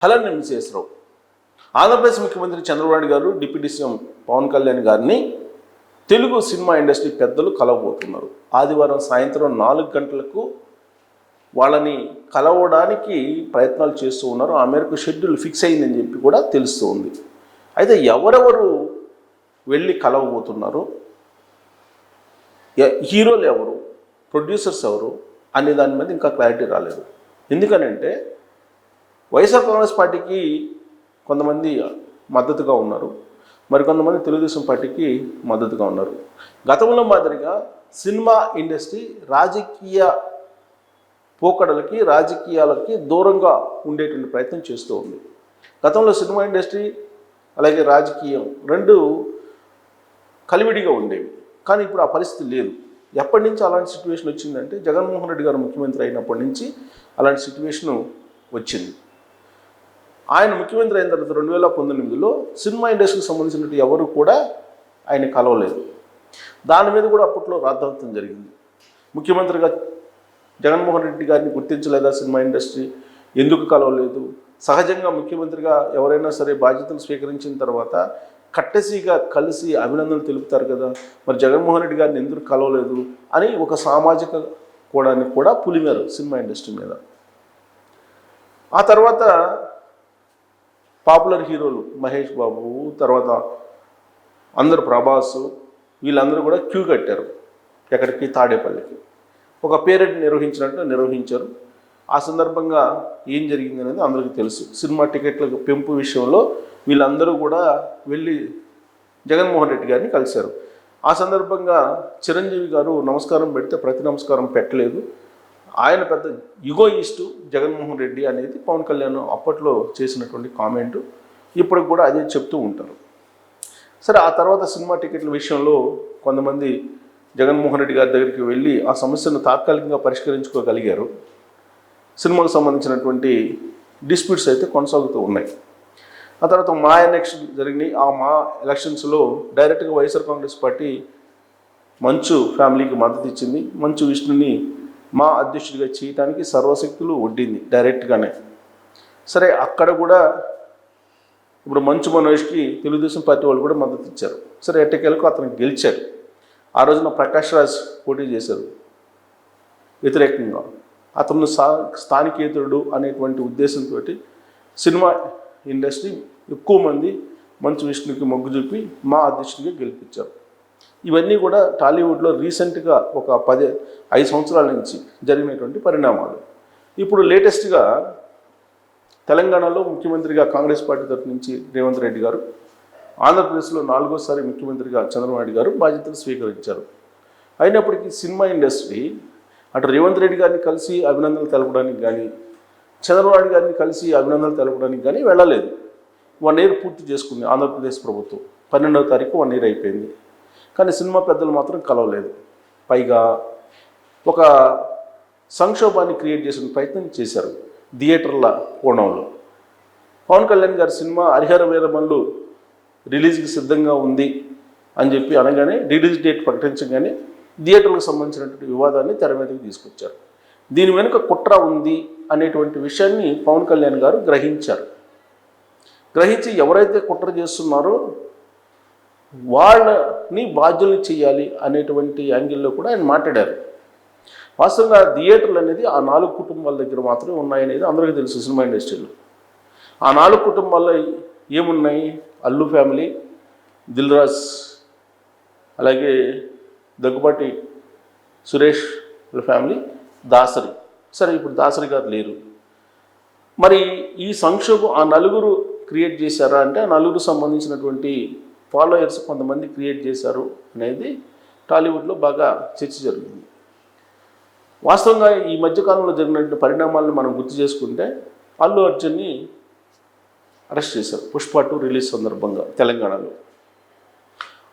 Hello నేను మిసేశ్వరరావు. ఆంధ్రప్రదేశ్ ముఖ్యమంత్రి చంద్రబాబు నాయుడు గారు డిప్యూటీ సీఎం పవన్ కళ్యాణ్ గారిని తెలుగు సినిమా ఇండస్ట్రీ పెద్దలు కలవబోతున్నారు. ఆదివారం సాయంత్రం 4 గంటలకు వాళ్ళని కలవడానికి ప్రయత్నాలు చేస్తూ ఉన్నారు. ఆ మేరకు షెడ్యూల్ ఫిక్స్ అయిందని చెప్పి కూడా తెలుస్తూ ఉంది. అయితే ఎవరెవరు వెళ్ళి కలవబోతున్నారు, హీరోలు ఎవరు, ప్రొడ్యూసర్స్ ఎవరు అనే దాని మీద ఇంకా క్లారిటీ రాలేదు. ఎందుకనంటే వైఎస్ఆర్ కాంగ్రెస్ పార్టీకి కొంతమంది మద్దతుగా ఉన్నారు, మరికొంతమంది తెలుగుదేశం పార్టీకి మద్దతుగా ఉన్నారు. గతంలో మాదిరిగా సినిమా ఇండస్ట్రీ రాజకీయ పోకడలకి రాజకీయాలకి దూరంగా ఉండేటువంటి ప్రయత్నం చేస్తూ ఉంది. గతంలో సినిమా ఇండస్ట్రీ అలాగే రాజకీయం రెండు కలివిడిగా ఉండేవి, కానీ ఇప్పుడు ఆ పరిస్థితి లేదు. ఎప్పటి నుంచి అలాంటి సిచ్యువేషన్ వచ్చిందంటే జగన్మోహన్ రెడ్డి గారు ముఖ్యమంత్రి అయినప్పటి నుంచి అలాంటి సిచ్యువేషను వచ్చింది. ఆయన ముఖ్యమంత్రి అయిన తర్వాత 2019లో సినిమా ఇండస్ట్రీకి సంబంధించినట్టు ఎవరు కూడా ఆయన కలవలేదు. దాని మీద కూడా అప్పట్లో రాద్ధాంతం జరిగింది. ముఖ్యమంత్రిగా జగన్మోహన్ రెడ్డి గారిని గుర్తించలేదా సినిమా ఇండస్ట్రీ, ఎందుకు కలవలేదు? సహజంగా ముఖ్యమంత్రిగా ఎవరైనా సరే బాధ్యతలు స్వీకరించిన తర్వాత కట్టెసిగా కలిసి అభినందనలు తెలుపుతారు కదా, మరి జగన్మోహన్ రెడ్డి గారిని ఎందుకు కలవలేదు అని ఒక సామాజిక కోణాన్ని కూడా పులిమారు సినిమా ఇండస్ట్రీ మీద. ఆ తర్వాత పాపులర్ హీరోలు మహేష్ బాబు, తర్వాత అందరూ ప్రభాస్, వీళ్ళందరూ కూడా క్యూ కట్టారు. ఎక్కడికి? తాడేపల్లికి. ఒక పేరెంట్ నిర్వహించినట్టు నిర్వహించారు. ఆ సందర్భంగా ఏం జరిగింది అనేది అందరికీ తెలుసు. సినిమా టికెట్ల పెంపు విషయంలో వీళ్ళందరూ కూడా వెళ్ళి జగన్మోహన్ రెడ్డి గారిని కలిశారు. ఆ సందర్భంగా చిరంజీవి గారు నమస్కారం పెడితే ప్రతి నమస్కారం పెట్టలేదు. ఆయన పెద్ద యుగోయిస్టు జగన్మోహన్ రెడ్డి అనేది పవన్ కళ్యాణ్ అప్పట్లో చేసినటువంటి కామెంటు. ఇప్పుడు కూడా అదే చెప్తూ ఉంటారు. సరే, ఆ తర్వాత సినిమా టికెట్ల విషయంలో కొంతమంది జగన్మోహన్ రెడ్డి గారి దగ్గరికి వెళ్ళి ఆ సమస్యను తాత్కాలికంగా పరిష్కరించుకోగలిగారు. సినిమాకు సంబంధించినటువంటి డిస్ప్యూట్స్ అయితే కొనసాగుతూ ఉన్నాయి. ఆ తర్వాత మా ఎలక్షన్ జరిగినాయి. ఆ మా ఎలక్షన్స్లో డైరెక్ట్గా వైఎస్ఆర్ కాంగ్రెస్ పార్టీ మంచు ఫ్యామిలీకి మద్దతు ఇచ్చింది. మంచు విష్ణుని మా అధ్యక్షుడిగా చేయడానికి సర్వశక్తులు ఒడ్డింది డైరెక్ట్గానే. సరే, అక్కడ కూడా ఇప్పుడు మంచు మనోజ్కి తెలుగుదేశం పార్టీ వాళ్ళు కూడా మద్దతు ఇచ్చారు. సరే, ఎట్టకేలకు అతను గెలిచారు. ఆ రోజున ప్రకాష్ రాజ్ పోటీ చేశారు వ్యతిరేకంగా. అతను స్థానికేతరుడు అనేటువంటి ఉద్దేశంతో సినిమా ఇండస్ట్రీ ఎక్కువ మంది మంచు విష్ణుకి మొగ్గు చూపి మా అధ్యక్షుడిగా గెలిపించారు. ఇవన్నీ కూడా టాలీవుడ్లో రీసెంట్గా ఒక 5 సంవత్సరాల నుంచి జరిగినటువంటి పరిణామాలు. ఇప్పుడు లేటెస్ట్గా తెలంగాణలో ముఖ్యమంత్రిగా కాంగ్రెస్ పార్టీ తరఫు నుంచి రేవంత్ రెడ్డి గారు, ఆంధ్రప్రదేశ్లో 4వసారి ముఖ్యమంత్రిగా చంద్రబాబు నాయుడు గారు బాధ్యతలు స్వీకరించారు. అయినప్పటికీ సినిమా ఇండస్ట్రీ అటు రేవంత్ రెడ్డి గారిని కలిసి అభినందనలు తెలపడానికి కానీ, చంద్రబాబు నాయుడు గారిని కలిసి అభినందనలు తెలపడానికి కానీ వెళ్ళలేదు. 1 ఇయర్ పూర్తి చేసుకుంది ఆంధ్రప్రదేశ్ ప్రభుత్వం. 12వ తారీఖు 1 ఇయర్ అయిపోయింది. కానీ సినిమా పెద్దలు మాత్రం కలవలేదు. పైగా ఒక సంక్షోభాన్ని క్రియేట్ చేసిన ప్రయత్నం చేశారు థియేటర్ల కోణంలో. పవన్ కళ్యాణ్ గారి సినిమా హరిహర వీరమల్లు రిలీజ్కి సిద్ధంగా ఉంది అని చెప్పి అనగానే, రిలీజ్ డేట్ ప్రకటించగానే థియేటర్లకు సంబంధించినటువంటి వివాదాన్ని తెర మీదకి తీసుకొచ్చారు. దీని వెనుక కుట్ర ఉంది అనేటువంటి విషయాన్ని పవన్ కళ్యాణ్ గారు గ్రహించారు. గ్రహించి ఎవరైతే కుట్ర చేస్తున్నారో వాళ్ళని బాధ్యుల్ని చేయాలి అనేటువంటి యాంగిల్లో కూడా ఆయన మాట్లాడారు. వాస్తవంగా థియేటర్లు అనేది ఆ 4 కుటుంబాల దగ్గర మాత్రమే ఉన్నాయనేది అందరికీ తెలుసు. సినిమా ఇండస్ట్రీలో ఆ 4 కుటుంబాల్లో ఏమున్నాయి? అల్లు ఫ్యామిలీ, దిల్ రాజు, అలాగే దగ్గుబాటి సురేష్ వాళ్ళ ఫ్యామిలీ, దాసరి. సరే, ఇప్పుడు దాసరి గారు లేరు. మరి ఈ సంక్షోభం ఆ 4 క్రియేట్ చేశారా అంటే, ఆ 4 సంబంధించినటువంటి ఫాలోయర్స్ కొంతమంది క్రియేట్ చేశారు అనేది టాలీవుడ్లో బాగా చర్చ జరిగింది. వాస్తవంగా ఈ మధ్యకాలంలో జరిగినటువంటి పరిణామాలను మనం గుర్తు చేసుకుంటే, అల్లు అర్జున్ని అరెస్ట్ చేశారు పుష్ప 2 రిలీజ్ సందర్భంగా తెలంగాణలో.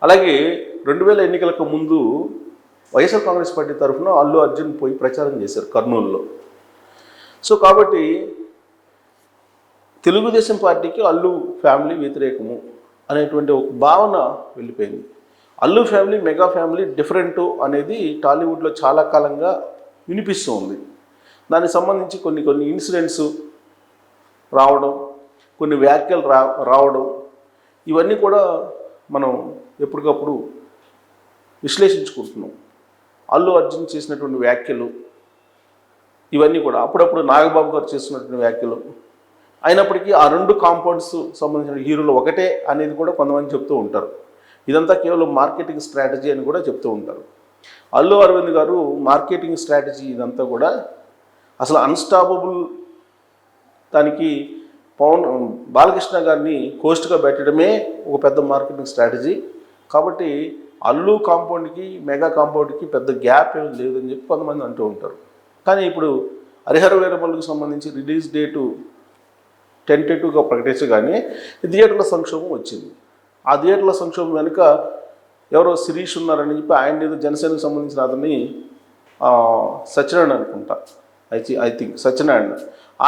అలాగే 2000 ఎన్నికలకు ముందు వైఎస్ఆర్ కాంగ్రెస్ పార్టీ తరఫున అల్లు అర్జున్ పోయి ప్రచారం చేశారు కర్నూలులో. సో కాబట్టి తెలుగుదేశం పార్టీకి అల్లు ఫ్యామిలీ వ్యతిరేకము అనేటువంటి ఒక భావన వెళ్ళిపోయింది. Allu family, mega family different అనేది టాలీవుడ్లో చాలా కాలంగా వినిపిస్తూ ఉంది. దానికి సంబంధించి కొన్ని ఇన్సిడెంట్స్ రావడం, కొన్ని వ్యాఖ్యలు రావడం ఇవన్నీ కూడా మనం ఎప్పటికప్పుడు విశ్లేషించుకుంటున్నాం. అల్లు అర్జున్ చేసినటువంటి వ్యాఖ్యలు ఇవన్నీ కూడా అప్పుడప్పుడు నాగబాబు గారు చేస్తున్నటువంటి వ్యాఖ్యలు అయినప్పటికీ ఆ రెండు కాంపౌండ్స్ సంబంధించిన హీరోలు ఒకటే అనేది కూడా కొంతమంది చెప్తూ ఉంటారు. ఇదంతా కేవలం మార్కెటింగ్ స్ట్రాటజీ అని కూడా చెప్తూ ఉంటారు. అల్లు అరవింద్ గారు మార్కెటింగ్ స్ట్రాటజీ ఇదంతా కూడా అసలు అన్స్టాపబుల్ దానికి బాలకృష్ణ గారిని హోస్ట్గా పెట్టడమే ఒక పెద్ద మార్కెటింగ్ స్ట్రాటజీ. కాబట్టి అల్లు కాంపౌండ్కి మెగా కాంపౌండ్కి పెద్ద గ్యాప్ ఏం లేదని చెప్పి కొంతమంది అంటూ ఉంటారు. కానీ ఇప్పుడు హరిహర వీరమల్లుకు సంబంధించి రిలీజ్ డేటు టెంటేటివ్గా ప్రకటించగానే థియేటర్ల సంక్షోభం వచ్చింది. ఆ థియేటర్ల సంక్షోభం వెనుక ఎవరో శిరీష్ ఉన్నారని చెప్పి ఆయన ఏదో జనసేనకు సంబంధించిన అతన్ని సత్యనారాయణ అనుకుంటా, ఐ థింక్ సత్యనారాయణ,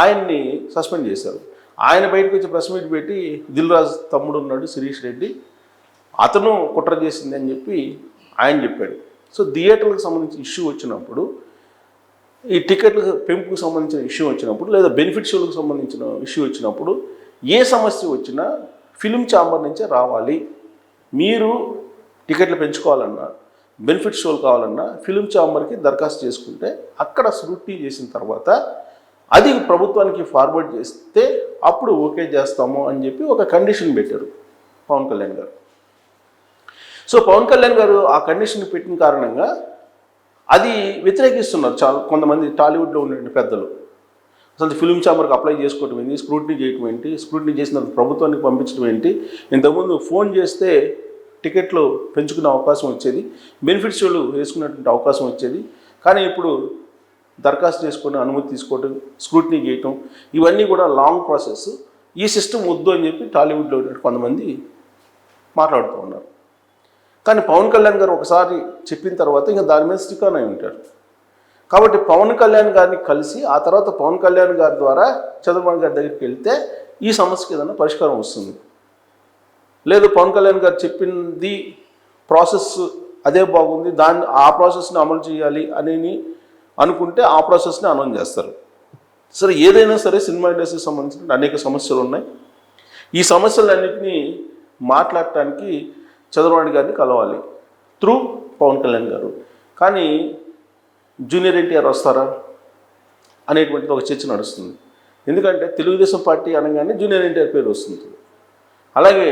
ఆయన్ని సస్పెండ్ చేశారు. ఆయన బయటకు వచ్చి ప్రెస్ మీట్ పెట్టి దిల్ రాజు తమ్ముడు ఉన్నాడు శిరీష్ రెడ్డి, అతను కుట్ర చేసింది అని చెప్పి ఆయన చెప్పాడు. సో థియేటర్లకు సంబంధించిన ఇష్యూ వచ్చినప్పుడు, ఈ టికెట్ల పెంపుకు సంబంధించిన ఇష్యూ వచ్చినప్పుడు, లేదా బెనిఫిట్ షోలకు సంబంధించిన ఇష్యూ వచ్చినప్పుడు, ఏ సమస్య వచ్చినా ఫిలిం ఛాంబర్ నుంచే రావాలి. మీరు టికెట్లు పెంచుకోవాలన్నా, బెనిఫిట్ షోలు కావాలన్నా ఫిలిం ఛాంబర్కి దరఖాస్తు చేసుకుంటే అక్కడ స్క్రూటినీ చేసిన తర్వాత అది ప్రభుత్వానికి ఫార్వర్డ్ చేస్తే అప్పుడు ఓకే చేస్తాము అని చెప్పి ఒక కండిషన్ పెట్టారు పవన్ కళ్యాణ్ గారు. సో పవన్ కళ్యాణ్ గారు ఆ కండిషన్ పెట్టిన కారణంగా అది వ్యతిరేకిస్తున్నారు చాలా కొంతమంది టాలీవుడ్లో ఉన్న పెద్దలు. అసలు ఫిలిం ఛాంబర్కి అప్లై చేసుకోవటం ఏంటి, స్క్రూటినీ చేయటం ఏంటి, స్క్రూటినీ చేసిన ప్రభుత్వానికి పంపించడం ఏంటి, ఇంతకుముందు ఫోన్ చేస్తే టికెట్లు పెంచుకునే అవకాశం వచ్చేది, బెనిఫిట్ షోలు వేసుకునేటువంటి అవకాశం వచ్చేది. కానీ ఇప్పుడు దరఖాస్తు చేసుకొని అనుమతి తీసుకోవటం, స్క్రూటినీ చేయటం, ఇవన్నీ కూడా లాంగ్ ప్రాసెస్. ఈ సిస్టమ్ వద్దు అని చెప్పి టాలీవుడ్లో కొంతమంది మాట్లాడుతూ ఉన్నారు. కానీ పవన్ కళ్యాణ్ గారు ఒకసారి చెప్పిన తర్వాత ఇంకా దాని మీద స్టిక్ ఆన్ అయి ఉంటారు. కాబట్టి పవన్ కళ్యాణ్ గారిని కలిసి ఆ తర్వాత పవన్ కళ్యాణ్ గారి ద్వారా చంద్రబాబు గారి దగ్గరికి వెళ్తే ఈ సమస్యకి ఏదైనా పరిష్కారం వస్తుంది. లేదు పవన్ కళ్యాణ్ గారు చెప్పింది ప్రాసెస్ అదే బాగుంది, ఆ ప్రాసెస్ని అమలు చేయాలి అని అనుకుంటే ఆ ప్రాసెస్ని అనౌన్స్ చేస్తారు. సరే ఏదైనా సరే సినిమా ఇండస్ట్రీకి సంబంధించిన అనేక సమస్యలు ఉన్నాయి. ఈ సమస్యలన్నింటినీ మాట్లాడటానికి చంద్రబాబు గారిని కలవాలి త్రూ పవన్ కళ్యాణ్ గారు. కానీ జూనియర్ ఎన్టీఆర్ వస్తారా అనేటువంటిది ఒక చర్చ నడుస్తుంది. ఎందుకంటే తెలుగుదేశం పార్టీ అనగానే జూనియర్ ఎన్టీఆర్ పేరు వస్తుంది. అలాగే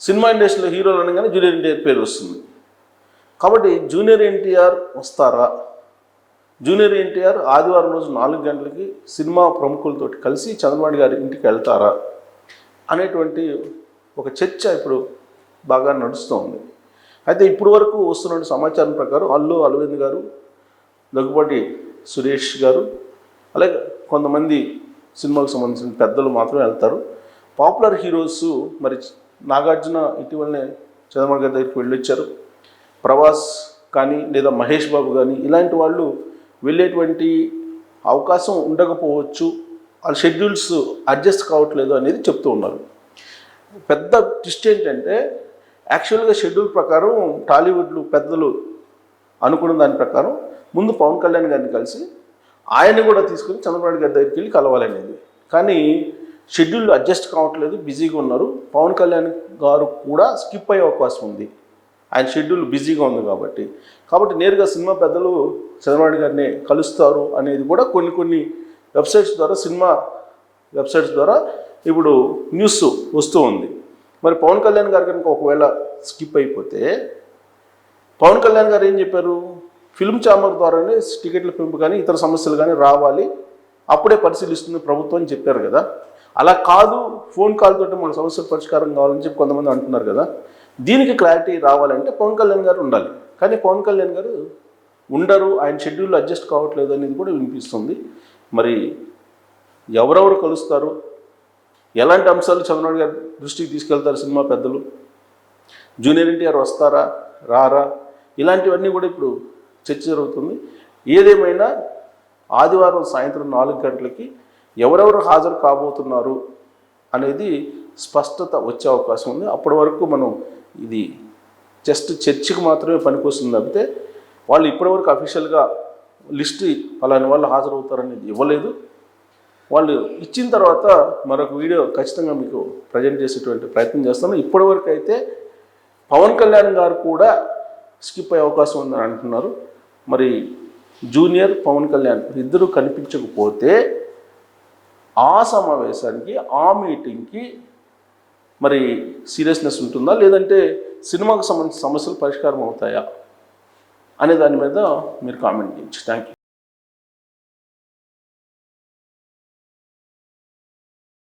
సినిమా ఇండస్ట్రీలో హీరోలు అనగానే జూనియర్ ఎన్టీఆర్ పేరు వస్తుంది. కాబట్టి జూనియర్ ఎన్టీఆర్ వస్తారా, జూనియర్ ఎన్టీఆర్ ఆదివారం రోజు 4 గంటలకి సినిమా ప్రముఖులతో కలిసి చంద్రబాబు గారి ఇంటికి వెళ్తారా అనేటువంటి ఒక చర్చ ఇప్పుడు బాగా నడుస్తూ ఉంది. అయితే ఇప్పుడు వరకు వస్తున్న సమాచారం ప్రకారం అల్లు అరవింద్ గారు, దగ్గుబాటి సురేష్ గారు, అలాగే కొంతమంది సినిమాకు సంబంధించిన పెద్దలు మాత్రమే వెళ్తారు. పాపులర్ హీరోస్ మరి నాగార్జున ఇటీవలనే చంద్రబాబు గారి దగ్గరికి వెళ్ళొచ్చారు. ప్రభాస్ కానీ లేదా మహేష్ బాబు కానీ ఇలాంటి వాళ్ళు వెళ్ళేటువంటి అవకాశం ఉండకపోవచ్చు, వాళ్ళ షెడ్యూల్స్ అడ్జస్ట్ కావట్లేదు అనేది చెప్తూ ఉన్నారు. పెద్ద ట్విస్ట్ ఏంటంటే యాక్చువల్గా షెడ్యూల్ ప్రకారం టాలీవుడ్లు పెద్దలు అనుకున్న దాని ప్రకారం ముందు పవన్ కళ్యాణ్ గారిని కలిసి ఆయన్ని కూడా తీసుకుని చంద్రబాబు గారి దగ్గరికి వెళ్ళి కలవాలనేది. కానీ షెడ్యూల్ అడ్జస్ట్ కావట్లేదు, బిజీగా ఉన్నారు. పవన్ కళ్యాణ్ గారు కూడా స్కిప్ అయ్యే అవకాశం ఉంది, ఆయన షెడ్యూల్ బిజీగా ఉంది. కాబట్టి నేరుగా సినిమా పెద్దలు చంద్రబాబు గారిని కలుస్తారు అనేది కూడా కొన్ని వెబ్సైట్స్ ద్వారా, సినిమా వెబ్సైట్స్ ద్వారా ఇప్పుడు న్యూస్ వస్తూ ఉంది. మరి పవన్ కళ్యాణ్ గారు కనుక ఒకవేళ స్కిప్ అయిపోతే పవన్ కళ్యాణ్ గారు ఏం చెప్పారు, ఫిల్మ్ ఛాంబర్ ద్వారానే టికెట్ల పెంపు కానీ ఇతర సమస్యలు కానీ రావాలి, అప్పుడే పరిశీలిస్తుంది ప్రభుత్వం అని చెప్పారు కదా. అలా కాదు, ఫోన్ కాల్ తోటి మన సమస్యల పరిష్కారం కావాలని చెప్పి కొంతమంది అంటున్నారు కదా. దీనికి క్లారిటీ రావాలంటే పవన్ కళ్యాణ్ గారు ఉండాలి. కానీ పవన్ కళ్యాణ్ గారు ఉండరు, ఆయన షెడ్యూల్ అడ్జస్ట్ కావట్లేదు అనేది కూడా వినిపిస్తుంది. మరి ఎవరెవరు కలుస్తారు, ఎలాంటి అంశాలు చంద్రబాబు గారి దృష్టికి తీసుకెళ్తారు సినిమా పెద్దలు, జూనియర్ ఎన్టీఆర్ వస్తారా రారా, ఇలాంటివన్నీ కూడా ఇప్పుడు చర్చ జరుగుతుంది. ఏదేమైనా ఆదివారం సాయంత్రం 4 గంటలకి ఎవరెవరు హాజరు కాబోతున్నారు అనేది స్పష్టత వచ్చే అవకాశం ఉంది. అప్పటి వరకు మనం ఇది జస్ట్ చర్చకు మాత్రమే పనికొస్తుంది తప్పితే వాళ్ళు ఇప్పటివరకు అఫీషియల్గా లిస్ట్ అలాంటి వాళ్ళు హాజరవుతారనేది ఇవ్వలేదు. వాళ్ళు ఇచ్చిన తర్వాత మరొక వీడియో ఖచ్చితంగా మీకు ప్రజెంట్ చేసేటువంటి ప్రయత్నం చేస్తాను. ఇప్పటివరకు అయితే పవన్ కళ్యాణ్ గారు కూడా స్కిప్ అయ్యే అవకాశం ఉందని అంటున్నారు. మరి జూనియర్ పవన్ కళ్యాణ్ ఇద్దరు కనిపించకపోతే ఆ సమావేశానికి, ఆ మీటింగ్కి మరి సీరియస్నెస్ ఉంటుందా, లేదంటే సినిమాకు సంబంధించిన సమస్యలు పరిష్కారం అవుతాయా అనే దాని మీద మీరు కామెంట్ చేయండి. Thank you.